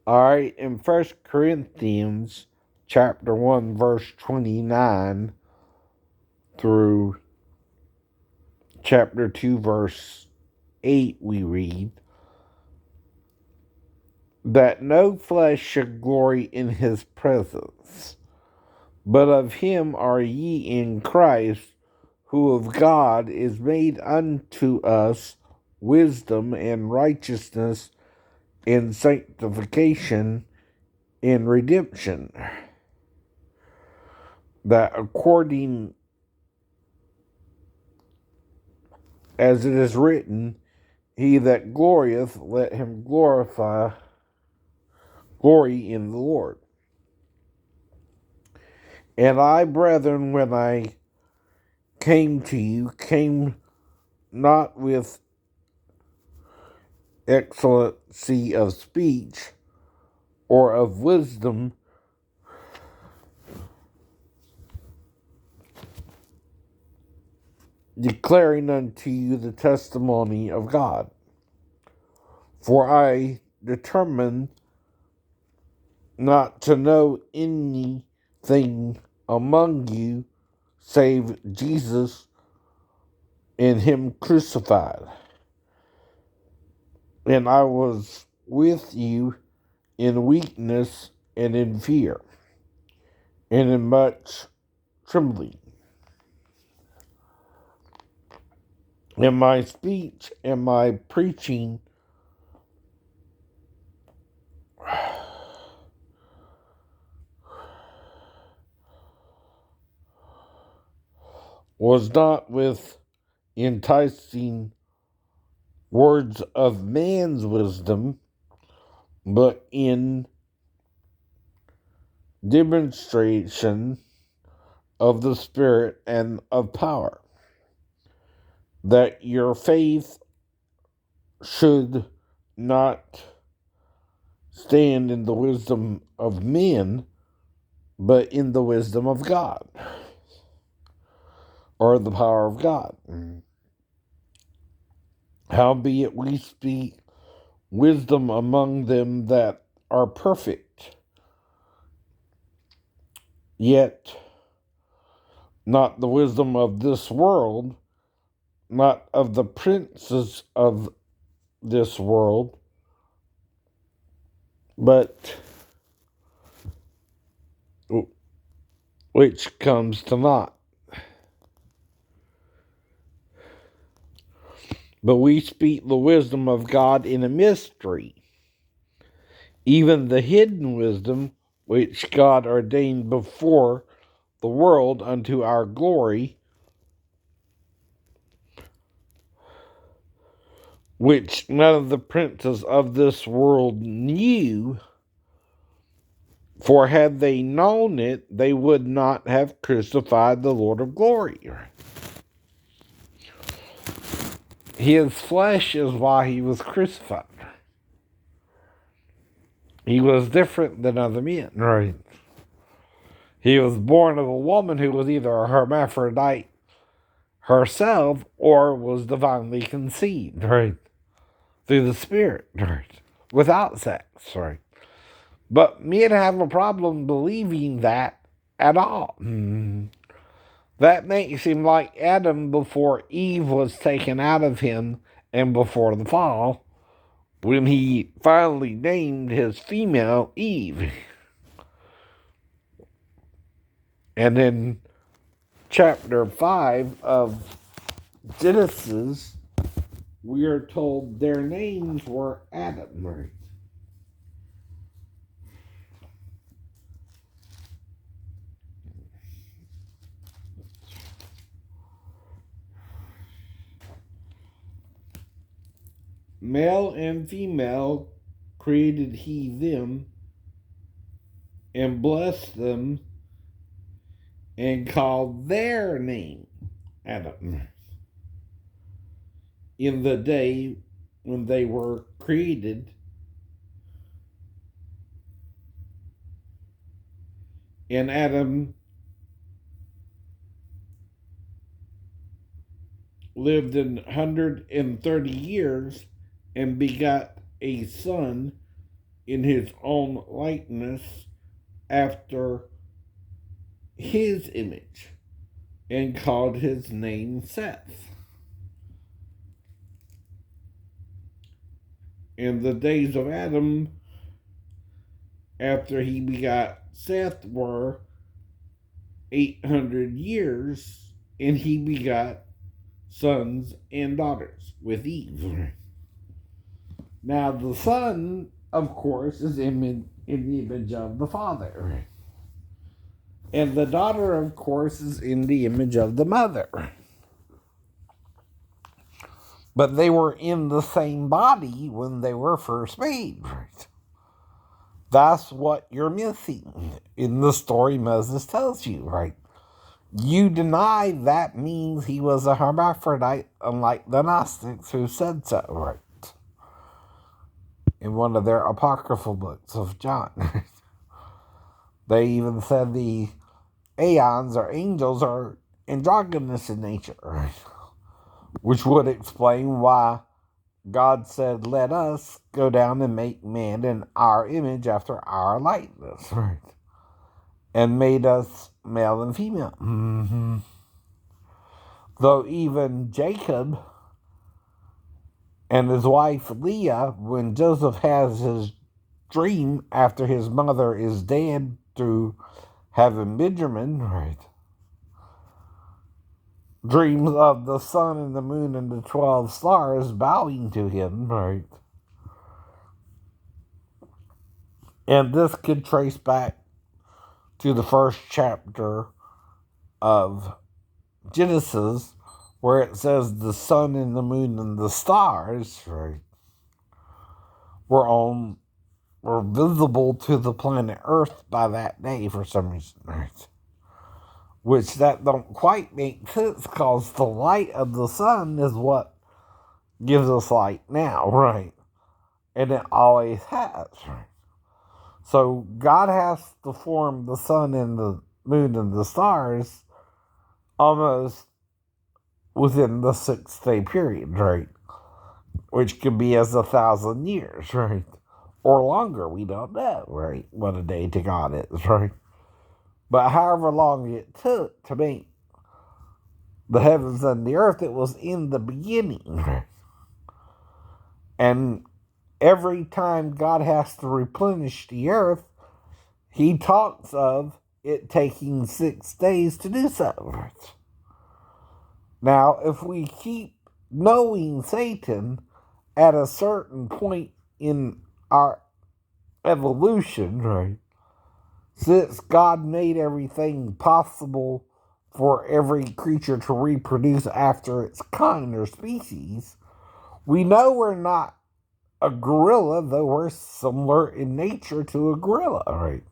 All right, in 1 Corinthians chapter 1, verse 29 through chapter 2, verse 8, we read that no flesh should glory in his presence, but of him are ye in Christ, who of God is made unto us wisdom and righteousness and sanctification and redemption, that according as it is written, he that glorieth, let him glory in the Lord. And I, brethren, when I came to you, came not with excellency of speech or of wisdom, declaring unto you the testimony of God. For I determined not to know anything among you save Jesus and him crucified. And I was with you in weakness and in fear and in much trembling. And my speech and my preaching was not with enticing words of man's wisdom, but in demonstration of the Spirit and of power, that your faith should not stand in the wisdom of men, but in the wisdom of God, or the power of God. Howbeit we speak wisdom among them that are perfect, yet not the wisdom of this world, not of the princes of this world, but which comes to naught. But we speak the wisdom of God in a mystery, even the hidden wisdom which God ordained before the world unto our glory, which none of the princes of this world knew, for had they known it, they would not have crucified the Lord of glory. His flesh is why he was crucified. He was different than other men, right? He was born of a woman who was either a hermaphrodite herself or was divinely conceived, right? Through the Spirit, right? Without sex, right? But men have a problem believing that at all. That makes him like Adam before Eve was taken out of him and before the fall, when he finally named his female Eve. And in chapter 5 of Genesis, we are told their names were Adam, right? Male and female created he them, and blessed them, and called their name Adam, in the day when they were created. And Adam lived 130 years and begot a son in his own likeness after his image, and called his name Seth. In the days of Adam, after he begot Seth, were 800 years, and he begot sons and daughters with Eve. Now, the son, of course, is in the image of the father. And the daughter, of course, is in the image of the mother. But they were in the same body when they were first made. That's what you're missing in the story Moses tells you, right? You deny that means he was a hermaphrodite, unlike the Gnostics who said so, right? In one of their apocryphal books of John. They even said the aeons or angels are androgynous in nature, right? Which would explain why God said, let us go down and make man in our image after our likeness, right? And made us male and female. Mm-hmm. Though even Jacob and his wife Leah, when Joseph has his dream after his mother is dead through having Benjamin, right? Dreams of the sun and the moon and the 12 stars bowing to him, right? And this could trace back to the first chapter of Genesis, where it says the sun and the moon and the stars, right, were visible to the planet Earth by that day for some reason, right? Which that don't quite make sense, because the light of the sun is what gives us light now, right? And it always has, right? So God has to form the sun and the moon and the stars almost within the 6-day period, right? Which could be as 1,000 years, right? Or longer, we don't know, right? What a day to God is, right? But however long it took to make the heavens and the earth, it was in the beginning, right? And every time God has to replenish the earth, he talks of it taking 6 days to do so, right? Now, if we keep knowing Satan at a certain point in our evolution, right? Since God made everything possible for every creature to reproduce after its kind or species, we know we're not a gorilla, though we're similar in nature to a gorilla, right?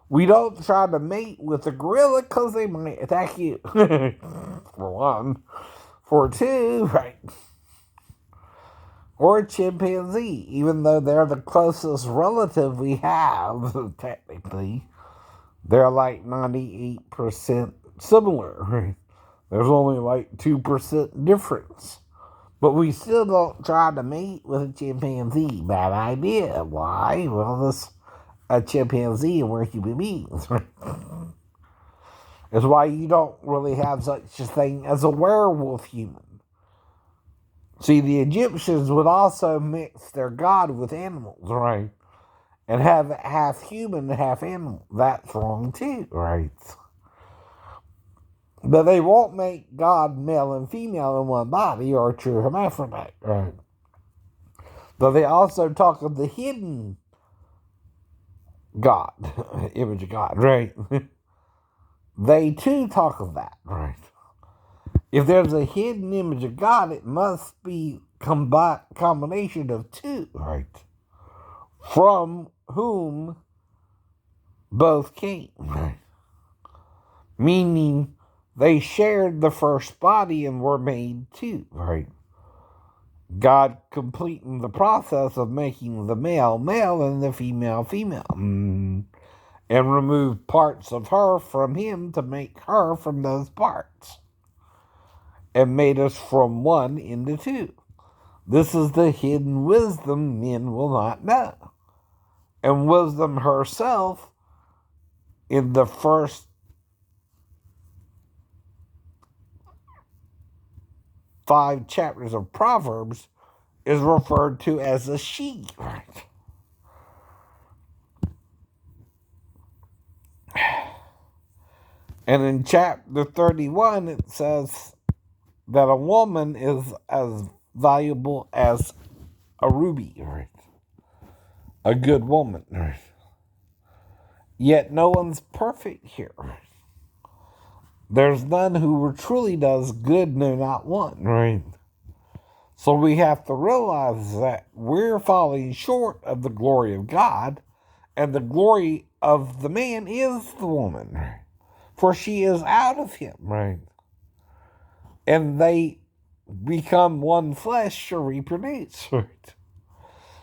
We don't try to mate with a gorilla because they might attack you, for one. For two, right? Or a chimpanzee, even though they're the closest relative we have, technically. They're like 98% similar, right? There's only like 2% difference. But we still don't try to mate with a chimpanzee. Bad idea. Why? Well, this a chimpanzee and we're human beings, right? It's why you don't really have such a thing as a werewolf human. See, the Egyptians would also mix their god with animals, right? And have half human and half animal. That's wrong too, right? But they won't make God male and female in one body, or a true hermaphrodite, right? But they also talk of the hidden God, image of God, right? They too talk of that, right? If there's a hidden image of God, it must be combination of two, right? From whom both came, right? Meaning they shared the first body and were made two, right? God completing the process of making the male male and the female female. And removed parts of her from him to make her from those parts. And made us from one into two. This is the hidden wisdom men will not know. And wisdom herself, in the first 5 chapters of Proverbs, is referred to as a she. Right? And in chapter 31, it says that a woman is as valuable as a ruby, right? A good woman, right? Yet no one's perfect here. There's none who truly does good, no, not one, right? So we have to realize that we're falling short of the glory of God, and the glory of the man is the woman, right? For she is out of him, right? And they become one flesh to reproduce, right?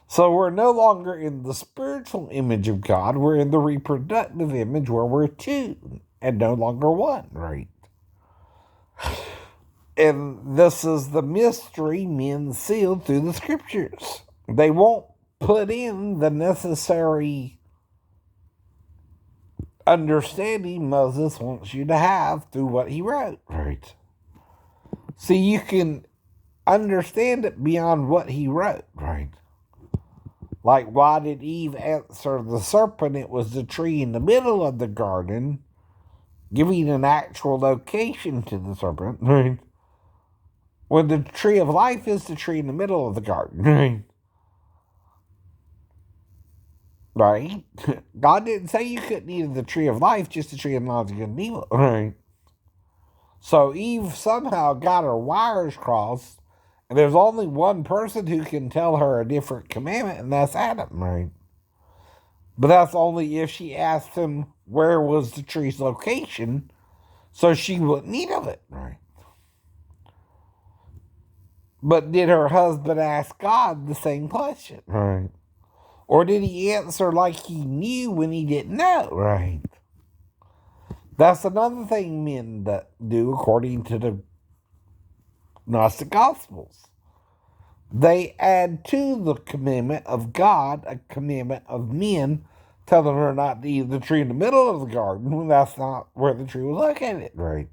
So we're no longer in the spiritual image of God. We're in the reproductive image where we're two and no longer one, right? And this is the mystery men sealed through the scriptures. They won't put in the necessary understanding Moses wants you to have through what he wrote, right? So you can understand it beyond what he wrote, right? Like, why did Eve answer the serpent? It was the tree in the middle of the garden, giving an actual location to the serpent, right? When the tree of life is the tree in the middle of the garden, right? Right? God didn't say you couldn't eat of the tree of life, just the tree of knowledge of good and evil, right? So Eve somehow got her wires crossed, and there's only one person who can tell her a different commandment, and that's Adam, right? But that's only if she asked him where was the tree's location, so she wouldn't eat of it, right? But did her husband ask God the same question, right? Or did he answer like he knew when he didn't know, right? That's another thing men do according to the Gnostic Gospels. They add to the commandment of God a commandment of men, telling her not to eat the tree in the middle of the garden when that's not where the tree was located, right?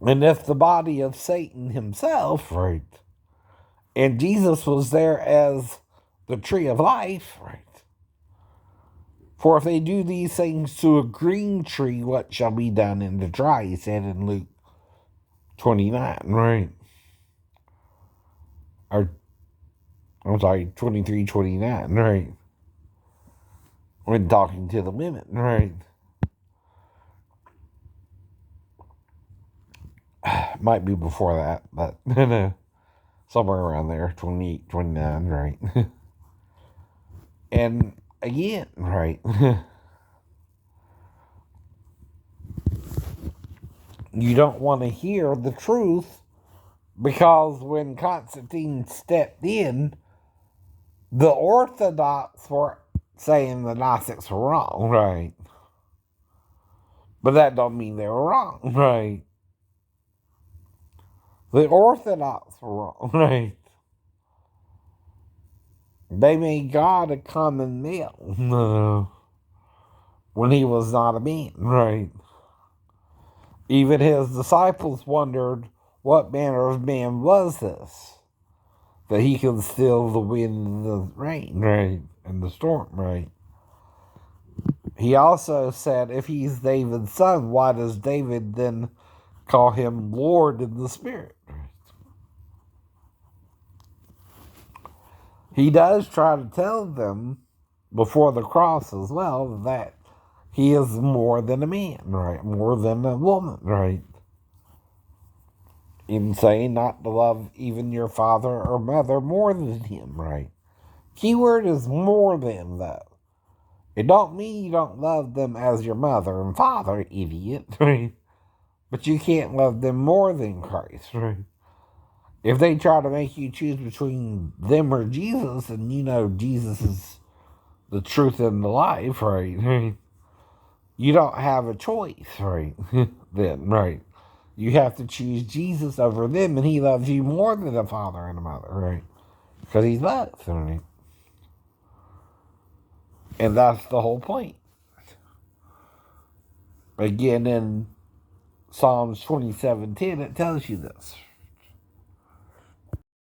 And if the body of Satan himself, right, and Jesus was there as the tree of life, right? For if they do these things to a green tree, what shall be done in the dry? He said in Luke 29, right? Or, I'm sorry, 23:29, right? When talking to the women, right? Might be before that, but somewhere around there, 28, 29, right? And again, right? You don't want to hear the truth because when Constantine stepped in, the Orthodox were saying the Gnostics were wrong, right? But that don't mean they were wrong, right? The Orthodox were wrong, right? They made God a common male when he was not a man, right? Even his disciples wondered what manner of man was this, that he could still the wind and the rain, right? And the storm, right? He also said, if he's David's son, why does David then call him Lord in the Spirit? He does try to tell them before the cross as well that he is more than a man, right? More than a woman, right? In saying not to love even your father or mother more than him, right? Keyword is more than, though. It don't mean you don't love them as your mother and father, idiot, right? But you can't love them more than Christ, right? If they try to make you choose between them or Jesus, and you know Jesus is the truth and the life, right? You don't have a choice, right? Then, right? You have to choose Jesus over them, and he loves you more than a father and a mother, right? Because he's both, right? And that's the whole point. Again, in Psalms 27:10, it tells you this.